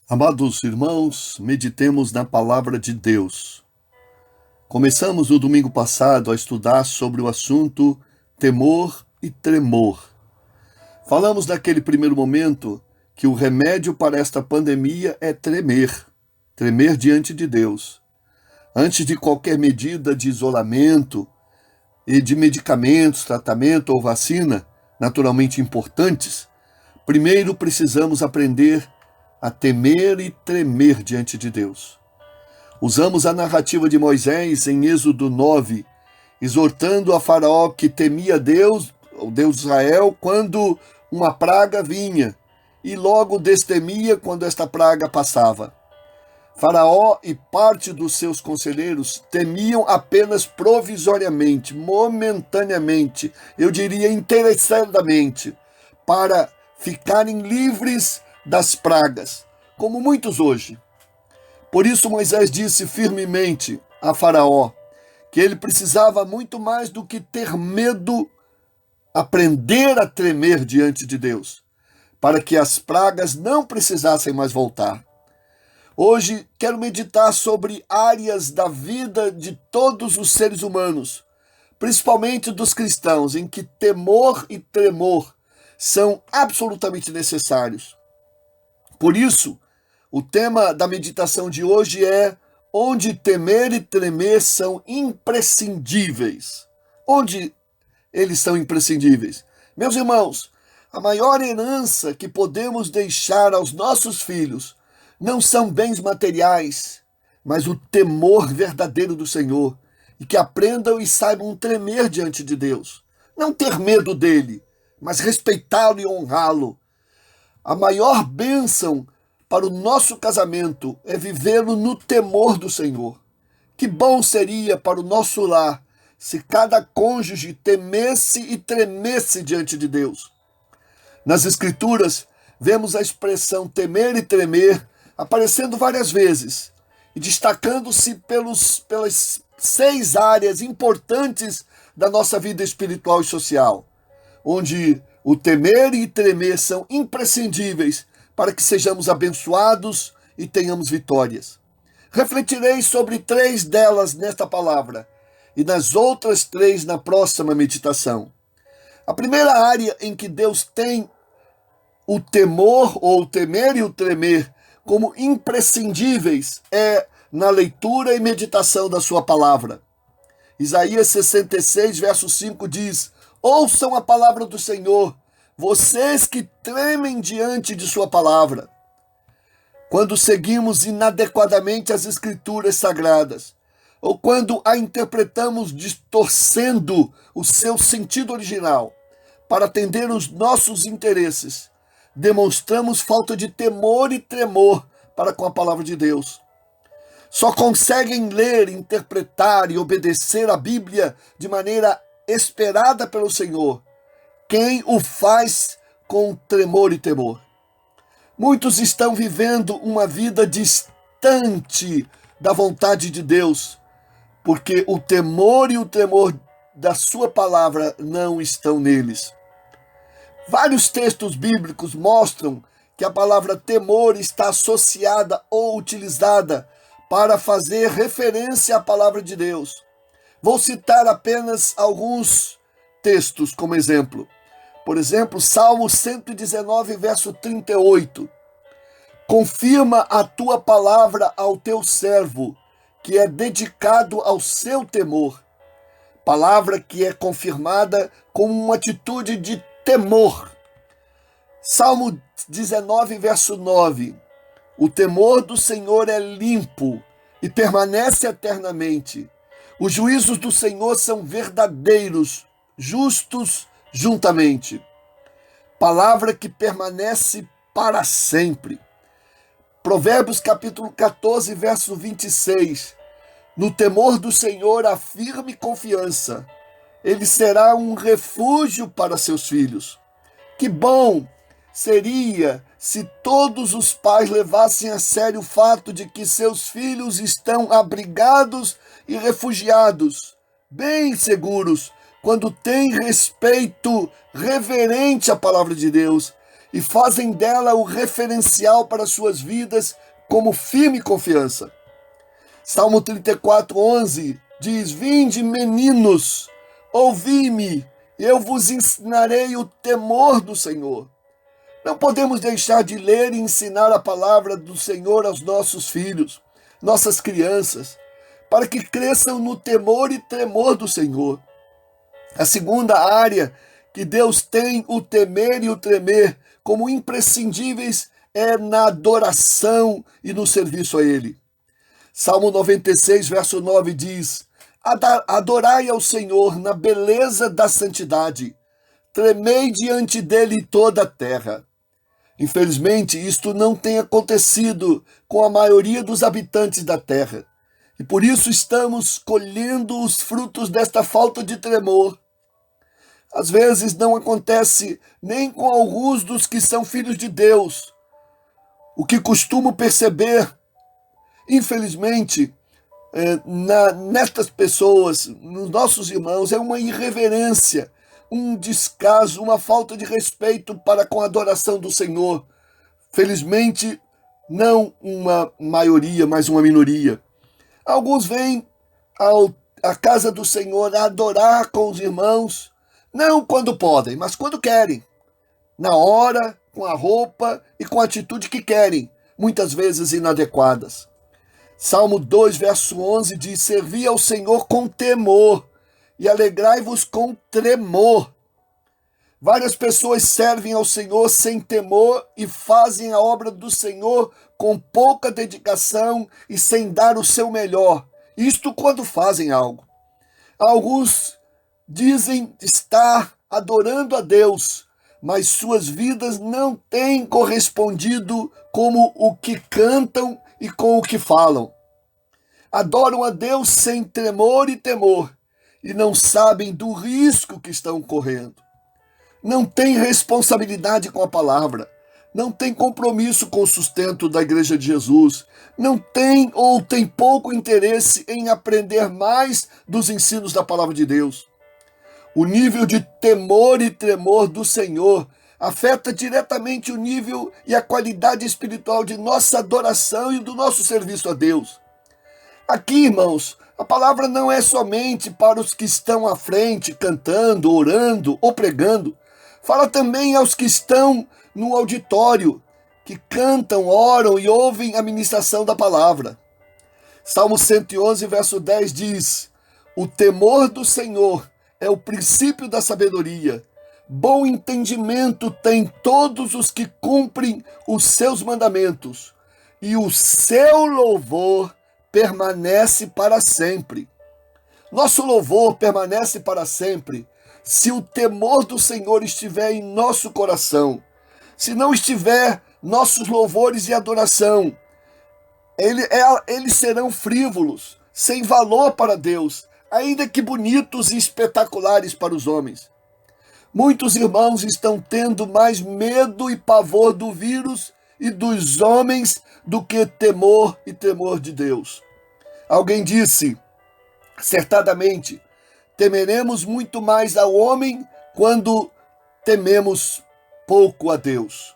Amados irmãos, meditemos na palavra de Deus. Começamos no domingo passado a estudar sobre o assunto temor e tremor. Falamos naquele primeiro momento que o remédio para esta pandemia é tremer diante de Deus. Antes de qualquer medida de isolamento e de medicamentos, tratamento ou vacina, naturalmente importantes, primeiro precisamos aprender a temer e tremer diante de Deus. Usamos a narrativa de Moisés em Êxodo 9, exortando a Faraó que temia Deus, o Deus de Israel, quando uma praga vinha, e logo destemia quando esta praga passava. Faraó e parte dos seus conselheiros temiam apenas provisoriamente, momentaneamente, eu diria interessadamente, para ficarem livres das pragas, como muitos hoje. Por isso Moisés disse firmemente a Faraó que ele precisava muito mais do que ter medo, aprender a tremer diante de Deus, para que as pragas não precisassem mais voltar. Hoje quero meditar sobre áreas da vida de todos os seres humanos, principalmente dos cristãos, em que temor e tremor são absolutamente necessários. Por isso, o tema da meditação de hoje é onde temer e tremer são imprescindíveis. Onde eles são imprescindíveis? Meus irmãos, a maior herança que podemos deixar aos nossos filhos não são bens materiais, mas o temor verdadeiro do Senhor, e que aprendam e saibam tremer diante de Deus. Não ter medo dele, mas respeitá-lo e honrá-lo. A maior bênção para o nosso casamento é vivê-lo no temor do Senhor. Que bom seria para o nosso lar se cada cônjuge temesse e tremesse diante de Deus. Nas Escrituras, vemos a expressão temer e tremer aparecendo várias vezes e destacando-se pelas 6 áreas importantes da nossa vida espiritual e social, onde o temer e tremer são imprescindíveis para que sejamos abençoados e tenhamos vitórias. Refletirei sobre 3 delas nesta palavra e nas outras 3 na próxima meditação. A primeira área em que Deus tem o temor ou o temer e o tremer como imprescindíveis é na leitura e meditação da sua palavra. Isaías 66, verso 5 diz: ouçam a palavra do Senhor, vocês que tremem diante de sua palavra. Quando seguimos inadequadamente as escrituras sagradas, ou quando a interpretamos distorcendo o seu sentido original para atender os nossos interesses, demonstramos falta de temor e tremor para com a palavra de Deus. Só conseguem ler, interpretar e obedecer a Bíblia de maneira esperada pelo Senhor quem o faz com tremor e temor. Muitos estão vivendo uma vida distante da vontade de Deus, porque o temor e o tremor da sua palavra não estão neles. Vários textos bíblicos mostram que a palavra temor está associada ou utilizada para fazer referência à palavra de Deus. Vou citar apenas alguns textos como exemplo. Por exemplo, Salmo 119, verso 38. Confirma a tua palavra ao teu servo, que é dedicado ao seu temor. Palavra que é confirmada com uma atitude de temor. Salmo 19, verso 9. O temor do Senhor é limpo e permanece eternamente. Os juízos do Senhor são verdadeiros, justos juntamente. Palavra que permanece para sempre. Provérbios capítulo 14, verso 26. No temor do Senhor há firme confiança. Ele será um refúgio para seus filhos. Que bom seria se todos os pais levassem a sério o fato de que seus filhos estão abrigados e refugiados, bem seguros, quando têm respeito reverente à palavra de Deus e fazem dela o referencial para suas vidas como firme confiança. Salmo 34:11 diz: Vinde, meninos, ouvi-me, eu vos ensinarei o temor do Senhor. Não podemos deixar de ler e ensinar a palavra do Senhor aos nossos filhos, nossas crianças, para que cresçam no temor e tremor do Senhor. A segunda área que Deus tem o temer e o tremer como imprescindíveis é na adoração e no serviço a Ele. Salmo 96, verso 9 diz: Adorai ao Senhor na beleza da santidade, tremei diante dele toda a terra. Infelizmente, isto não tem acontecido com a maioria dos habitantes da terra, e por isso estamos colhendo os frutos desta falta de tremor. Às vezes não acontece nem com alguns dos que são filhos de Deus. O que costumo perceber, infelizmente, nestas pessoas, nos nossos irmãos, é uma irreverência, um descaso, uma falta de respeito para com a adoração do Senhor. Felizmente, não uma maioria, mas uma minoria. Alguns vêm à casa do Senhor a adorar com os irmãos, não quando podem, mas quando querem. Na hora, com a roupa e com a atitude que querem, muitas vezes inadequadas. Salmo 2, verso 11 diz: Servi ao Senhor com temor e alegrai-vos com tremor. Várias pessoas servem ao Senhor sem temor e fazem a obra do Senhor com pouca dedicação e sem dar o seu melhor. Isto quando fazem algo. Alguns dizem estar adorando a Deus, mas suas vidas não têm correspondido como o que cantam e com o que falam. Adoram a Deus sem tremor e temor e não sabem do risco que estão correndo. Não têm responsabilidade com a palavra, não têm compromisso com o sustento da Igreja de Jesus, não têm ou têm pouco interesse em aprender mais dos ensinos da palavra de Deus. O nível de temor e tremor do Senhor afeta diretamente o nível e a qualidade espiritual de nossa adoração e do nosso serviço a Deus. Aqui, irmãos, a palavra não é somente para os que estão à frente, cantando, orando ou pregando. Fala também aos que estão no auditório, que cantam, oram e ouvem a ministração da palavra. Salmo 111, verso 10 diz: O temor do Senhor é o princípio da sabedoria. Bom entendimento tem todos os que cumprem os seus mandamentos, e o seu louvor permanece para sempre. Nosso louvor permanece para sempre se o temor do Senhor estiver em nosso coração. Se não estiver, nossos louvores e adoração, eles serão frívolos, sem valor para Deus, ainda que bonitos e espetaculares para os homens. Muitos irmãos estão tendo mais medo e pavor do vírus e dos homens do que temor e temor de Deus. Alguém disse, acertadamente, temeremos muito mais ao homem quando tememos pouco a Deus.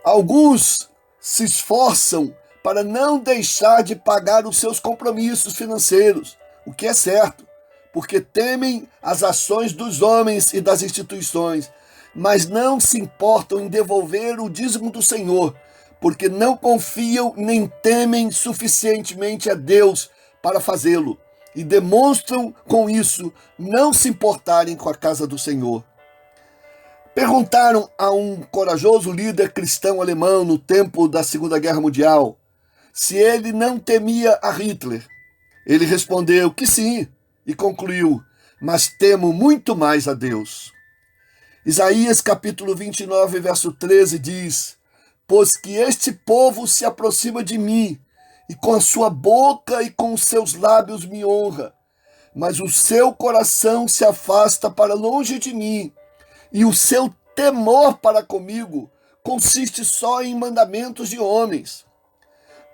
Alguns se esforçam para não deixar de pagar os seus compromissos financeiros, o que é certo, porque temem as ações dos homens e das instituições, mas não se importam em devolver o dízimo do Senhor, porque não confiam nem temem suficientemente a Deus para fazê-lo, e demonstram com isso não se importarem com a casa do Senhor. Perguntaram a um corajoso líder cristão alemão no tempo da Segunda Guerra Mundial se ele não temia a Hitler. Ele respondeu que sim e concluiu: mas temo muito mais a Deus. Isaías capítulo 29, verso 13 diz: pois que este povo se aproxima de mim, e com a sua boca e com os seus lábios me honra, mas o seu coração se afasta para longe de mim, e o seu temor para comigo consiste só em mandamentos de homens.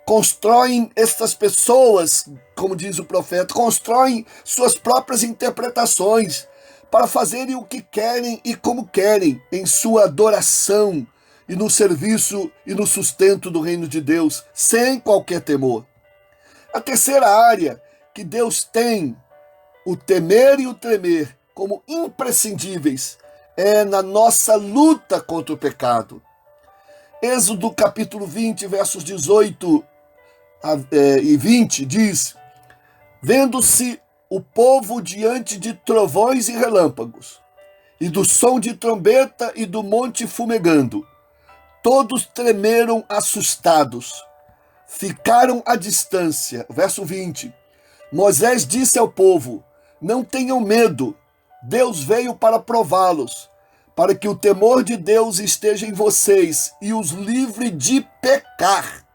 Constroem estas pessoas, como diz o profeta, constroem suas próprias interpretações, para fazerem o que querem e como querem em sua adoração e no serviço e no sustento do reino de Deus, sem qualquer temor. A terceira área que Deus tem o temer e o tremer como imprescindíveis é na nossa luta contra o pecado. Êxodo capítulo 20, versos 18 e 20 diz: vendo-se o povo diante de trovões e relâmpagos, e do som de trombeta e do monte fumegando, todos tremeram assustados, ficaram à distância. Verso 20. Moisés disse ao povo: não tenham medo, Deus veio para prová-los, para que o temor de Deus esteja em vocês e os livre de pecar.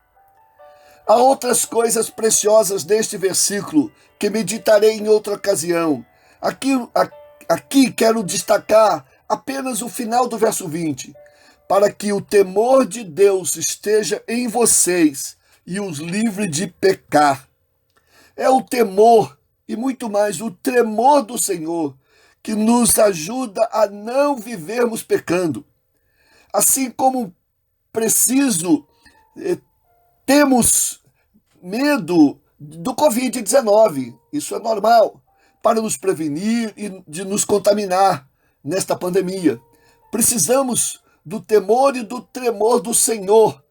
Há outras coisas preciosas neste versículo que meditarei em outra ocasião. Aqui quero destacar apenas o final do verso 20. Para que o temor de Deus esteja em vocês e os livre de pecar. É o temor e muito mais o tremor do Senhor que nos ajuda a não vivermos pecando. Assim como temos medo do Covid-19, isso é normal, para nos prevenir e de nos contaminar nesta pandemia. Precisamos do temor e do tremor do Senhor,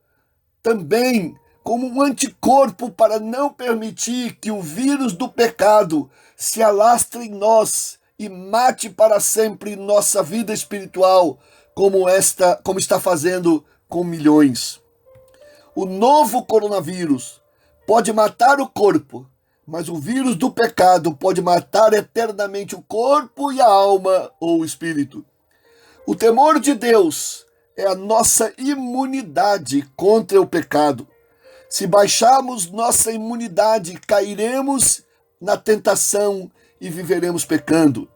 também como um anticorpo para não permitir que o vírus do pecado se alastre em nós e mate para sempre nossa vida espiritual, como está fazendo com milhões. O novo coronavírus pode matar o corpo, mas o vírus do pecado pode matar eternamente o corpo e a alma ou o espírito. O temor de Deus é a nossa imunidade contra o pecado. Se baixarmos nossa imunidade, cairemos na tentação e viveremos pecando.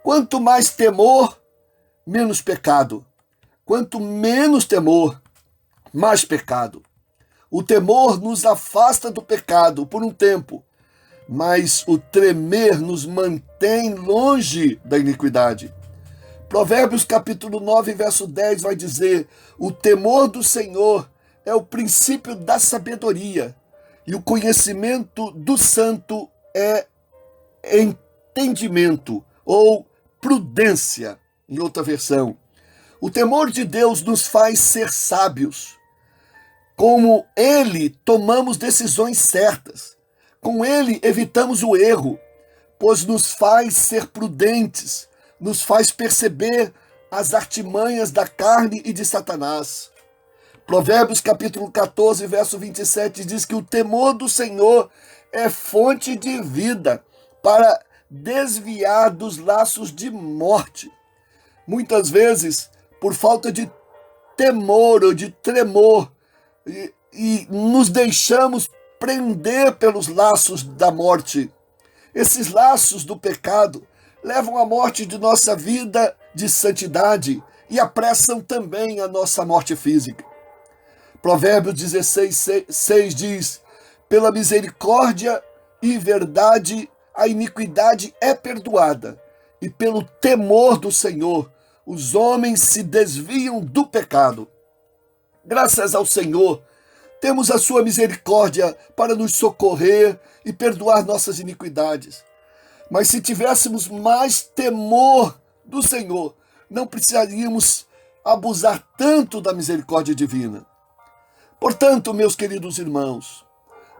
Quanto mais temor, menos pecado. Quanto menos temor, mais pecado. O temor nos afasta do pecado por um tempo, mas o tremer nos mantém longe da iniquidade. Provérbios capítulo 9, verso 10 vai dizer: o temor do Senhor é o princípio da sabedoria, e o conhecimento do santo é entendimento ou prudência, em outra versão. O temor de Deus nos faz ser sábios. Como ele, tomamos decisões certas. Com ele, evitamos o erro, pois nos faz ser prudentes, nos faz perceber as artimanhas da carne e de Satanás. Provérbios capítulo 14, verso 27 diz que o temor do Senhor é fonte de vida para desviar dos laços de morte. Muitas vezes, por falta de temor ou de tremor, e nos deixamos prender pelos laços da morte. Esses laços do pecado levam à morte de nossa vida de santidade e apressam também a nossa morte física. Provérbios 16, 6 diz: pela misericórdia e verdade a iniquidade é perdoada, e pelo temor do Senhor os homens se desviam do pecado. Graças ao Senhor, temos a sua misericórdia para nos socorrer e perdoar nossas iniquidades. Mas se tivéssemos mais temor do Senhor, não precisaríamos abusar tanto da misericórdia divina. Portanto, meus queridos irmãos,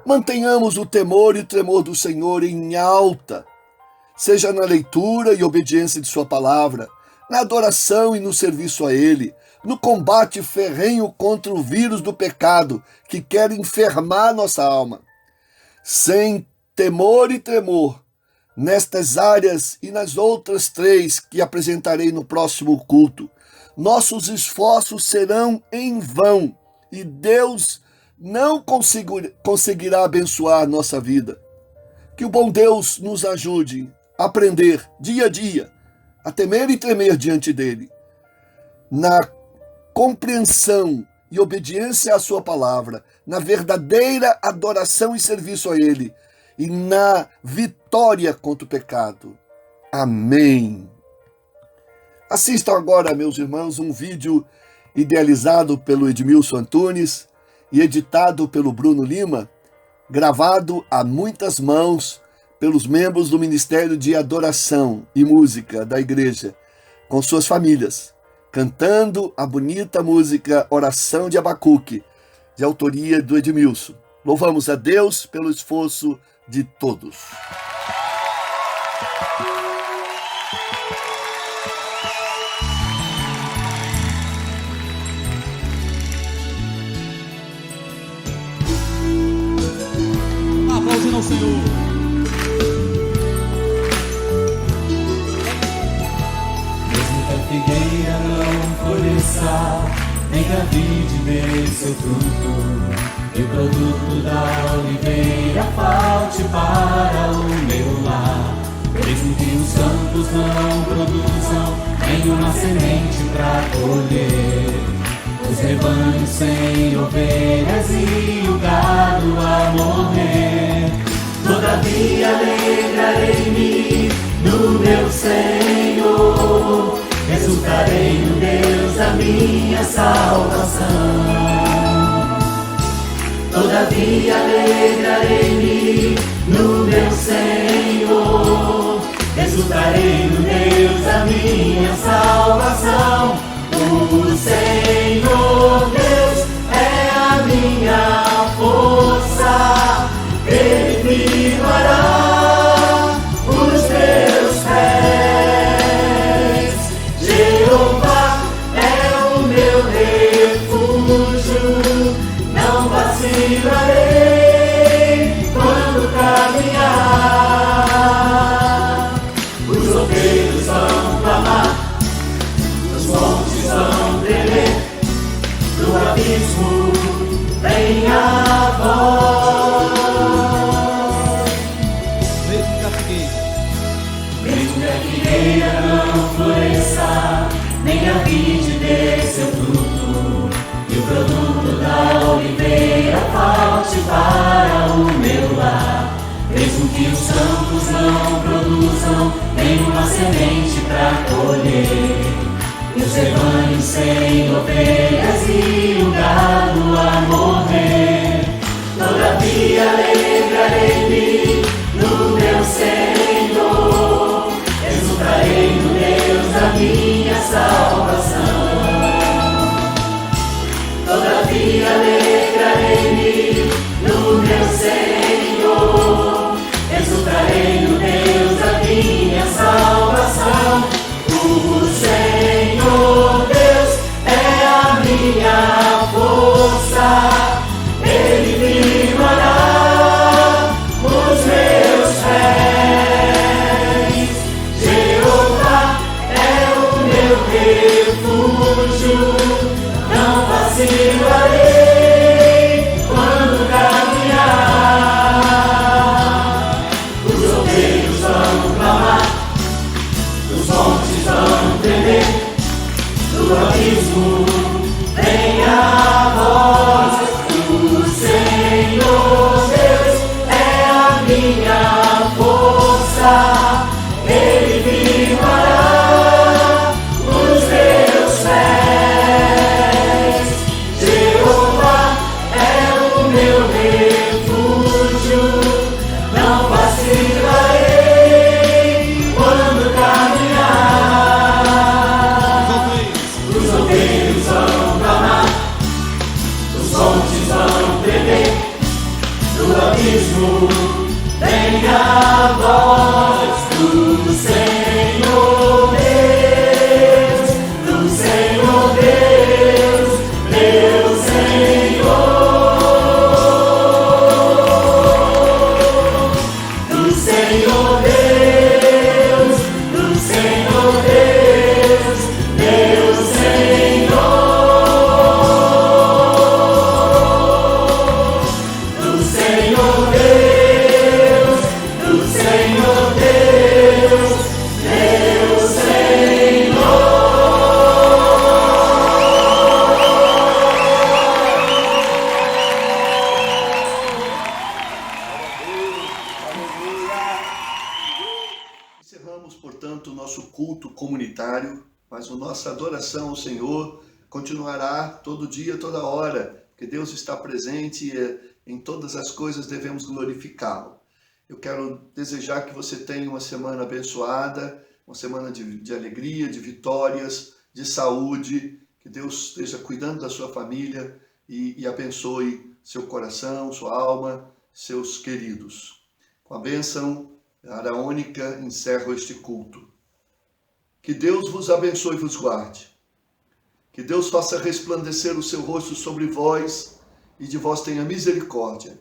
mantenhamos o temor e o tremor do Senhor em alta, seja na leitura e obediência de sua palavra, na adoração e no serviço a Ele, no combate ferrenho contra o vírus do pecado que quer enfermar nossa alma. Sem temor e tremor, nestas áreas e nas outras 3 que apresentarei no próximo culto, nossos esforços serão em vão e Deus não conseguirá abençoar nossa vida. Que o bom Deus nos ajude a aprender dia a dia a temer e tremer diante dele, na compreensão e obediência à sua palavra, na verdadeira adoração e serviço a ele, e na vitória contra o pecado. Amém. Assistam agora, meus irmãos, um vídeo idealizado pelo Edmilson Antunes e editado pelo Bruno Lima, gravado a muitas mãos pelos membros do Ministério de Adoração e Música da Igreja, com suas famílias, cantando a bonita música Oração de Abacuque, de autoria do Edmilson. Louvamos a Deus pelo esforço de todos. Aplausos ao Senhor. Mesmo que a figueira não floresça, nem que a vide dê seu fruto, e o produto da oliveira falte para o meu lar. Mesmo que os campos não produzam nenhuma semente para colher, os rebanhos sem ovelhas e o gado a morrer, todavia alegrarei-me no meu Senhor, exultarei no Deus da minha salvação. Todavia alegrarei-me no meu Senhor, exultarei no Deus da minha salvação. O Senhor Deus é a minha força, Ele firmará os meus pés. Jeová é o meu refúgio, não vacilarei quando caminhar. Os ovelhos vão clamar, os montes vão tremer, do abismo vem a voz. Mesmo que a figueira não floresça, nem a vide dê seu fruto, e o produto da oliveira falte para o meu lar. Mesmo que os campos não produzam nenhuma semente para colher, e os rebanhos sem ovelhas e o gado a morrer, todavia alegrarei-me no meu Senhor, exultarei no Deus da minha salvação. Todavia alegrarei-me no meu Senhor, exultarei no Deus da minha salvação. O Senhor Deus é a minha força, Ele firmará os meus pés. Jeová é o meu refúgio, não vacilarei quando caminhar. Os ovelhos vão clamar, os montes vão tremer, do abismo vem a voz. O Senhor Deus é a minha força, Ele firmará os meus pés. Jeová é o meu refúgio, não vacilarei quando caminhar. Os ovelhos vão clamar, os montes vão tremer, do abismo vem a voz do Senhor Deus, do Senhor Deus, meu Senhor, do Senhor Deus, do Senhor Deus, meu Senhor, do Senhor Deus, mas a nossa adoração ao Senhor continuará todo dia, toda hora, porque Deus está presente e em todas as coisas devemos glorificá-lo. Eu quero desejar que você tenha uma semana abençoada, uma semana de alegria, de vitórias, de saúde, que Deus esteja cuidando da sua família e abençoe seu coração, sua alma, seus queridos. Com a bênção araônica, encerro este culto. Que Deus vos abençoe e vos guarde. Que Deus faça resplandecer o seu rosto sobre vós e de vós tenha misericórdia.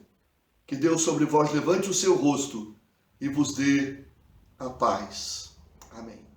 Que Deus sobre vós levante o seu rosto e vos dê a paz. Amém.